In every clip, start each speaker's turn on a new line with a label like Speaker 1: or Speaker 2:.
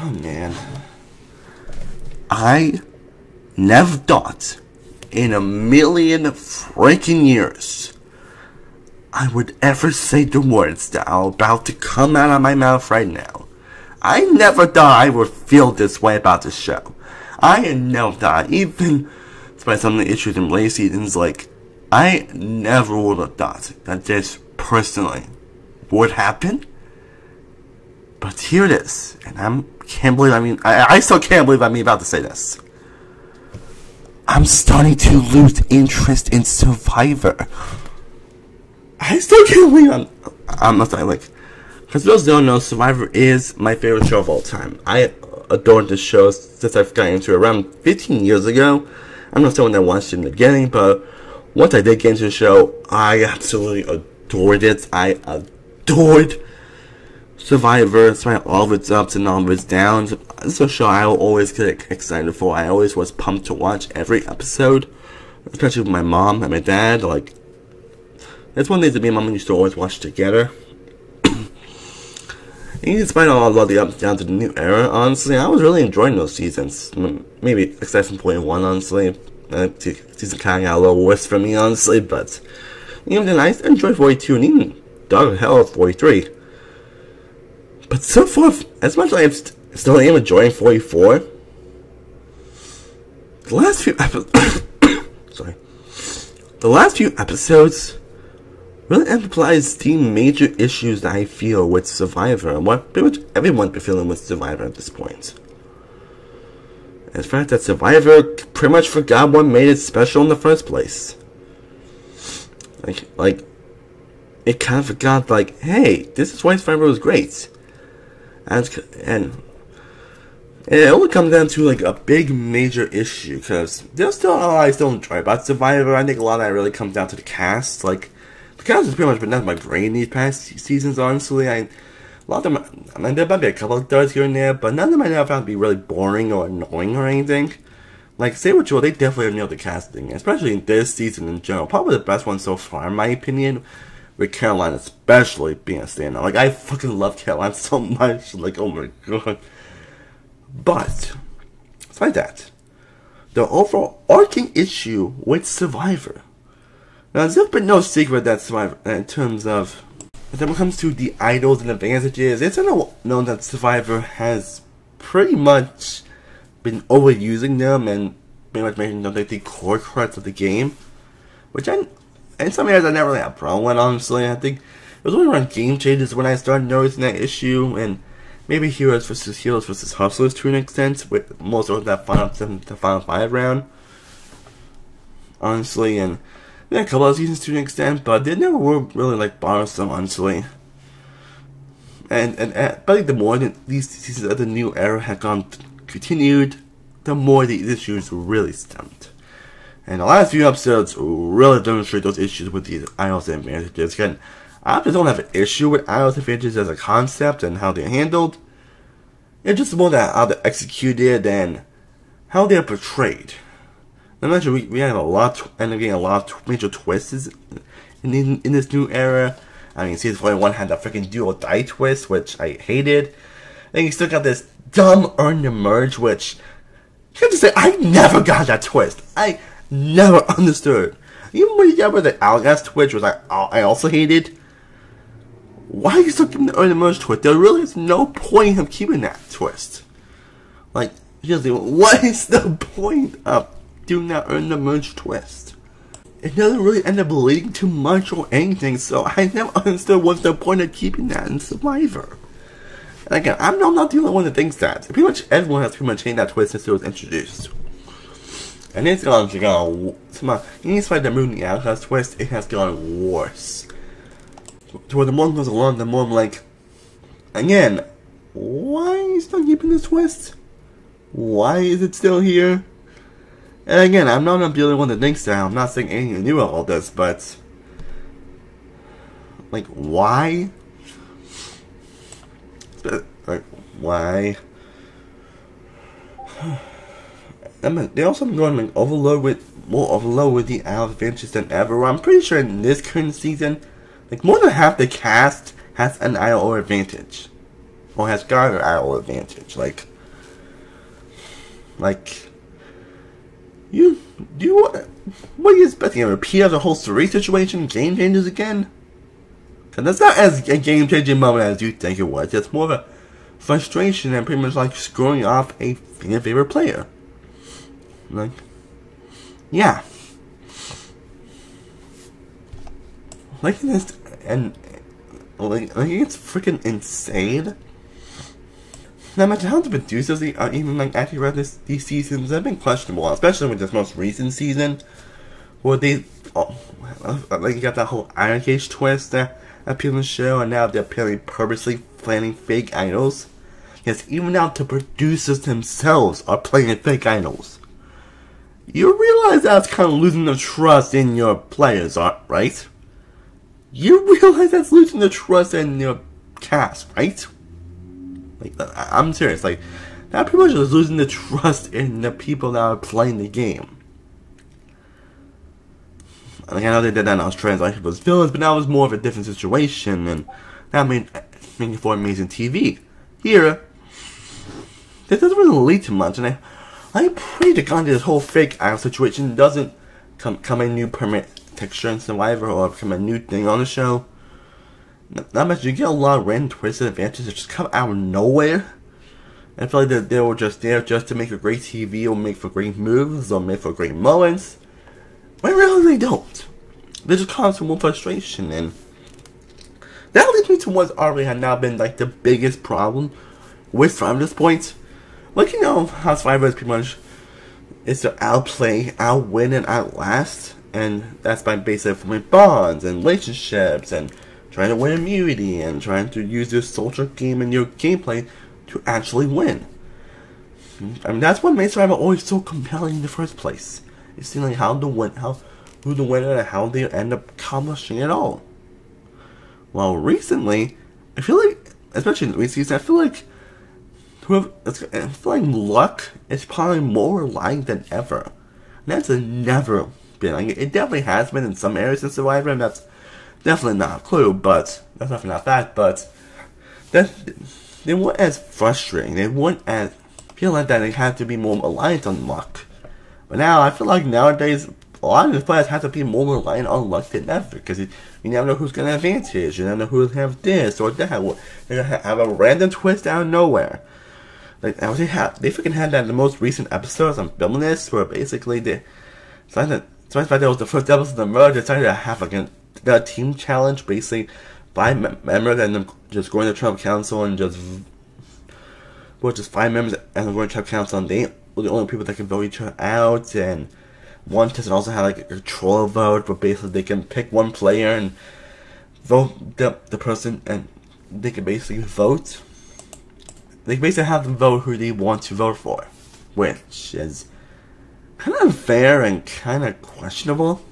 Speaker 1: Oh man. I never thought in a million freaking years I would ever say the words that are about to come out of my mouth right now. I never thought I would feel this way about the show. I never thought, even despite some of the issues in late seasons, like, I never would have thought that this personally would happen. But here it is, and I still can't believe I'm about to say this. I'm starting to lose interest in Survivor. I still can't believe I'm not saying, like, because those who don't know, Survivor is my favorite show of all time. I adored this show since I've gotten into it around 15 years ago. I'm not someone that watched it in the beginning, but once I did get into the show, I absolutely adored it. I adored Survivor, despite all of its ups and all of its downs. This is a show I will always get excited for. I always was pumped to watch every episode, especially with my mom and my dad. Like, that's one thing that me and mom used to always watch together. And despite all of the ups and downs of the new era, honestly, I was really enjoying those seasons. Maybe except from point one, honestly. Season kind of got a little worse for me, honestly, but even then, I enjoyed 42 and even dog hell of 43. But so far, as much as I still am enjoying 44, the last few episodes really emphasize the major issues that I feel with Survivor, and what pretty much everyone's been feeling with Survivor at this point. And the fact that Survivor pretty much forgot what made it special in the first place. Like, it kind of forgot, like, hey, this is why Survivor was great. And it only comes down to, like, a big major issue, because there's still a lot I still enjoy about Survivor. I think a lot of that really comes down to the cast. Like, the cast has pretty much been nothing but great in these past seasons, honestly. A lot of them, I mean, there might be a couple of duds here and there, but none of them I never found to be really boring or annoying or anything. Like, say what you will, they definitely have nailed the casting, especially in this season in general. Probably the best one so far, in my opinion, with Caroline especially being a standout. Like, I fucking love Caroline so much. Like, oh my god. But, despite that, the overall arcing issue with Survivor. Now, it's been no secret that Survivor, in terms of, when it comes to the idols and advantages, it's known that Survivor has pretty much been overusing them and pretty much making them like the core parts of the game. Which in some areas I never really had a problem with, honestly. I think it was only around Game Changes when I started noticing that issue, and maybe Heroes versus Hustlers to an extent, with most of that final 7 to final 5 round. Honestly, and then a couple of seasons to an extent, but they never were really like bothersome, honestly. But I think the more that these seasons of the new era had continued, the more the issues really stemmed. And the last few episodes really demonstrate those issues with these idols and advantages. Again, I just don't have an issue with idols and advantages as a concept and how they're handled. It's just more that how they're executed and how they're portrayed. I'm not sure we have end up getting a lot of major twists in this new era. I mean, season 41 had that freaking do or die twist, which I hated. And you still got this dumb earn the merge, which you have to say I never got that twist. I never understood. Even when you got with the Algas twist, which I also hated. Why are you still keeping the earn the merge twist? There really is no point of keeping that twist. Like, seriously, what is the point of do not earn the merge twist? It doesn't really end up leading to much or anything, so I never understood what's the point of keeping that in Survivor. And again, I'm not the only one that thinks that. Pretty much everyone has pretty much changed that twist since it was introduced. And it's gone, despite the moving Outcast twist, it has gone worse. To where the more it goes along, the more I'm like, again, why are you still keeping this twist? Why is it still here? And again, I'm not the only one that thinks that. I'm not saying anything new about all this, but like, why? Like, why? I mean, they also going like more overload with the Isle Adventures than ever. I'm pretty sure in this current season, like more than half the cast has an Isle or advantage. or has garnered our advantage. What are you expecting? A repeat of the whole Cerise situation? Game changers again? And that's not as a game changing moment as you think it was. It's more of a frustration and pretty much like screwing off a favorite player. Yeah. This, and it's freaking insane. Now, imagine how the producers are even actually read these seasons have been questionable, especially with this most recent season, where they you got that whole Iron Cage twist that appeared in the show, and now they're apparently purposely planning fake idols. Yes, even now the producers themselves are playing fake idols. You realize that's kind of losing the trust in your players, right? You realize that's losing the trust in your cast, right? I'm serious. That pretty much is losing the trust in the people that are playing the game. I know they did that in Australian like people's villains, but that was more of a different situation, and that made for amazing TV. Here, this doesn't really lead to much, and I pray to God this whole fake idol situation doesn't come a new permanent texture in Survivor or become a new thing on the show. Not much. You get a lot of random twists and advantages that just come out of nowhere. I feel like they were just there just to make a great TV or make for great moves or make for great moments. But really they don't. They just cause some more frustration, and that leads me to what's already had now been the biggest problem with Survivor at this point. How Survivor is pretty much is to outplay, outwin, and outlast, and that's by basically forming bonds and relationships and trying to win immunity and trying to use your social game and your gameplay to actually win. I mean, that's what made Survivor always so compelling in the first place. It's seeing who the winner and how they end up accomplishing it all. Well, recently, I feel like, especially in the recent season, I feel like luck is probably more reliant than ever. And that's never been. It definitely has been in some areas in Survivor, and that's definitely not a clue, but that's definitely not that. But they weren't as frustrating. They weren't as feel like that they had to be more reliant on luck. But now I feel like nowadays a lot of these players have to be more reliant on luck than ever, because you never know who's gonna have advantage. You never know who's gonna have this or that. They're gonna have a random twist out of nowhere. They freaking had that in the most recent episodes on Filming This, where basically there was the first episode of the merge. They decided to have a team challenge, basically 5 members and them just going to Trump Council and just 5 members and them going to Trump Council, and they were the only people that can vote each other out. And one contestant also had a control vote, where basically they can pick one player and vote the person, and they can basically vote. They basically have them vote who they want to vote for, which is kind of unfair and kind of questionable.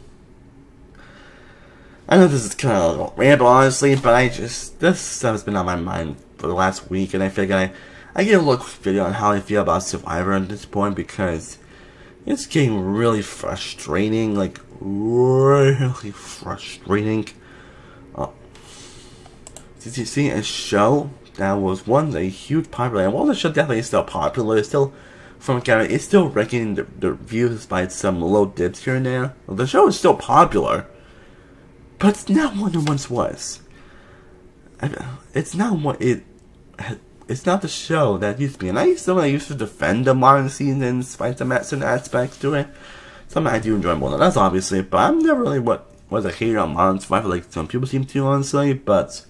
Speaker 1: I know this is kind of a ramble, honestly, but this stuff has been on my mind for the last week, and I figured I get a little quick video on how I feel about Survivor at this point, because it's getting really frustrating, really frustrating. Did you see a show that was once a huge popular, and while the show definitely is still popular, it's still, from a camera, it's still ranking the views despite some low dips here and there. Well, the show is still popular, but it's not what it once was. It's not what it's not the show that it used to be. And I used to defend the modern season despite some certain aspects to it. Something I do enjoy more than that's obviously, but I'm never really was a hater on modern Survivor like some people seem to, honestly. But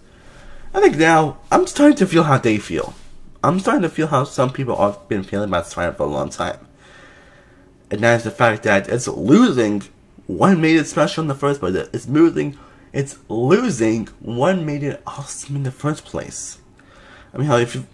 Speaker 1: I think now I'm starting to feel how they feel. I'm starting to feel how some people have been feeling about Survivor for a long time. And that is the fact that it's losing what made it special in the first place. It's losing what made it awesome in the first place. I mean, if you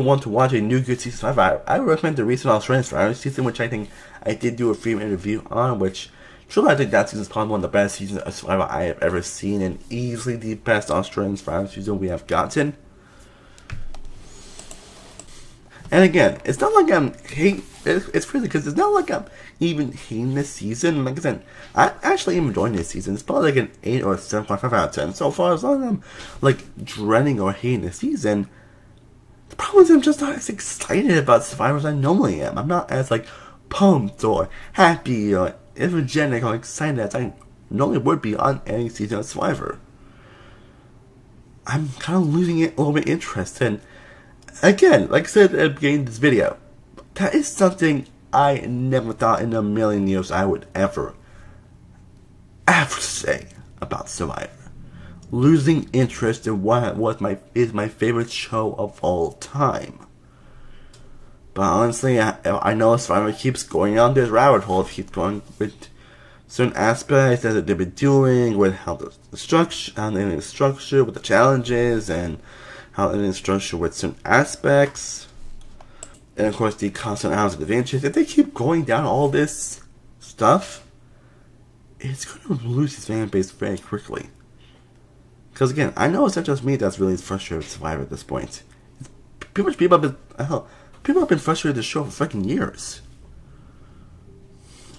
Speaker 1: want to watch a new good season of Survivor, I would recommend the recent Australian Survivor season, which I think I did do a free interview on, which truly I think that season is probably one of the best seasons of Survivor I have ever seen, and easily the best Australian Survivor season we have gotten. And again, it's not like I'm it's crazy because it's not like I'm even hating this season. Like I said, I actually am enjoying this season. It's probably an 8 or 7.5 out of 10 so far. As long as I'm dreading or hating this season, The problem is I'm just not as excited about Survivor as I normally am. I'm not as like pumped or happy or energetic or excited as I normally would be on any season of Survivor. I'm kind of losing it a little bit interest. And again, like I said at the beginning of this video, that is something I never thought in a million years I would ever say about Survivor. Losing interest in what is my favorite show of all time. But honestly, I know Survivor keeps going on this rabbit hole. It keeps going with certain aspects that they've been doing, with how the structure, with the challenges, and how it is structured with certain aspects. And of course, the constant hours of adventures. If they keep going down all this stuff, it's going to lose its fan base very quickly. Because again, I know it's not just me that's really frustrated with Survivor at this point. Pretty much people have been frustrated with the show for fucking years.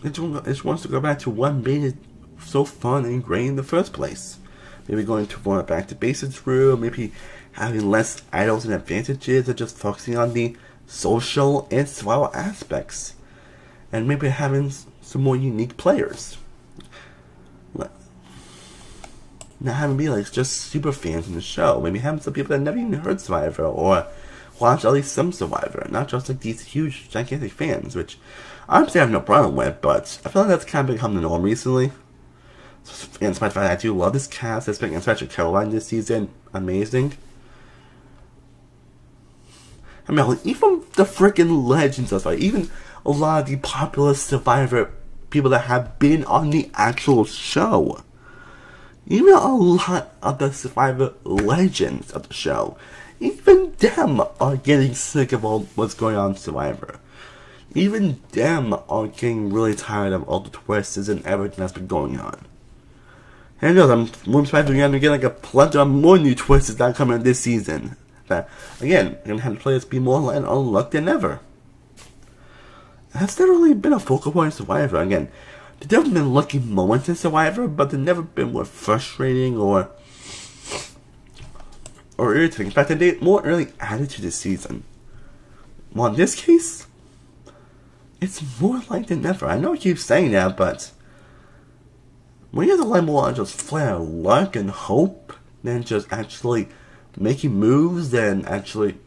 Speaker 1: It just wants to go back to what made it so fun and great in the first place. Maybe going to more back to basics route, maybe having less idols and advantages, and just focusing on the social and survival aspects. And maybe having some more unique players. Not having be like just super fans in the show. Maybe having some people that never even heard Survivor or watched at least some Survivor. Not just like these huge, gigantic fans, which honestly I have no problem with, but I feel like that's kind of become the norm recently. And despite the fact that I do love this cast, especially Caroline this season, amazing. I mean, even the freaking legends of Survivor, even a lot of the popular Survivor people that have been on the actual show. Even a lot of the Survivor legends of the show, even them are getting sick of all what's going on in Survivor. Even them are getting really tired of all the twists and everything that's been going on. And I'm more surprised we're going to get like a plethora of more new twists that are coming this season. That, again, we're going to have the players be more on luck than ever. That's never really been a focal point in Survivor. Again, there have been lucky moments in Survivor, but they've never been more frustrating or irritating. In fact, they more really added to this season. Well, in this case, it's more like than ever. I know I keep saying that, but we have to rely more on just flat luck and hope than just actually making moves and actually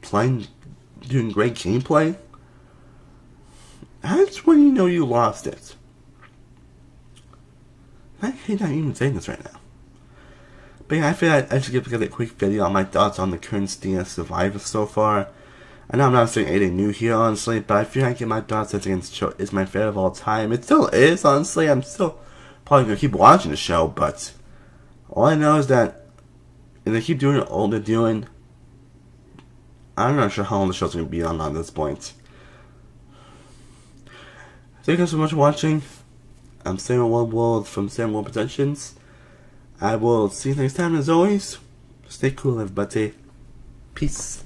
Speaker 1: doing great gameplay. That's when you know you lost it. I hate not even saying this right now. But yeah, I feel like I should give a quick video on my thoughts on the current state of Survivor so far. I know I'm not saying anything new here, honestly, but I feel like my thoughts against the show is my favorite of all time. It still is, honestly. I'm still probably going to keep watching the show, but all I know is that if they keep doing all they're doing, I'm not sure how long the show's going to be on this point. Thank you guys so much for watching. I'm Samuel World from Samuel Productions. I will see you next time, as always. Stay cool, everybody. Peace.